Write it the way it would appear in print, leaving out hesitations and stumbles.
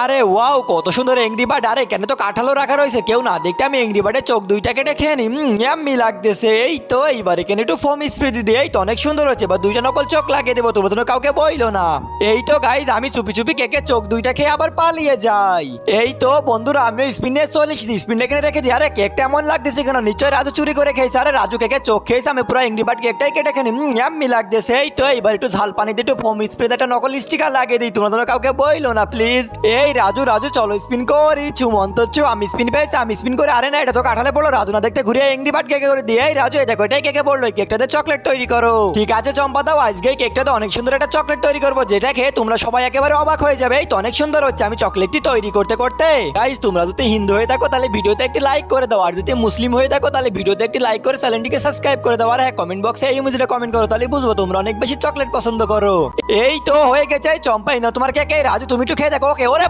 আরে ওয়াও, কত সুন্দর এংরি বার্ড। আরে কেন তো কাঁঠালও রাখা রয়েছে, কেউ না দেখতে আমি এংরি বার্ডের চোখ দুইটা কেটে খেয়ে নি। ইয়াম্মি লাগতেছে। এই তো এইবার এখানে একটু ফোম স্প্রে দিয়ে দিই। এই তো অনেক সুন্দর হচ্ছে। বা দুইটা নকল চোখ লাগিয়ে দেবো, তোমরা তো কাউকে বইলো না। এই তো গাইজ, আমি চুপি চুপি কেকের চোখ দুইটা খেয়ে আবার পালিয়ে যাই। এই তো বন্ধুরা, আমি স্পিন নিয়ে চলে এসেছি। স্পিনটা এখানে রেখে দিই। আরে কেকটা এমন লাগতেছে কেন, নিশ্চয়ই রাজু চুরি করে খেয়েছে। আরে রাজু কেকের চোখ খেয়েছে, আমি পুরো এংরি বার্ড কেকটাই কেটে খেয়ে নি। ইয়াম্মি লাগতেছে। এই তো এইবার একটু ঝাল পানিতে একটু ফোম স্প্রে একটা নকল স্টিকার লাগিয়ে দিই, তোমরা তো কাউকে বইলো না প্লিজ। এই রাজু রাজু চলো স্পিন করি। চুমন্ত চু, আমি স্পিন পেয়েছি, আমি স্পিন করে। আরে না, এটা তো কাঁঠালে পড়লো। রাজু না দেখতে ঘুরে এংরি বার্ড কেকে করে দিয়ে। এই রাজু, এই দেখো এটাই কেকে পড়লো। এই কেকটাতে চকলেট তৈরি করো। ঠিক আছে চম্পা দাও, আজকে এই কেকটাতে অনেক সুন্দর একটা চকলেট তৈরি করবো, যেটা খেয়ে তোমরা সবাই একেবারে অবাক হয়ে যাবে। এই তো অনেক সুন্দর হচ্ছে। আমি চকলেটটি তৈরি করতে করতে গাইস, তোমরা যদি হিন্দু হয়ে থাকো তাহলে ভিডিওতে একটি লাইক করে দাও, আর যদি মুসলিম হয়ে থাকো তাহলে ভিডিওতে একটি লাইক করে চ্যানেলটিকে সাবস্ক্রাইব করে দাও। আর হ্যাঁ, কমেন্ট বক্সে এই ইমোজিটা কমেন্ট করো, তাহলে বুঝবো তোমরা অনেক বেশি চকলেট পছন্দ করো। এই তো হয়ে গেছে। এই চম্পা, এই না তোমার কেক। এই রাজু তুমি একটু খেয়ে দেখো। ওকে ওরে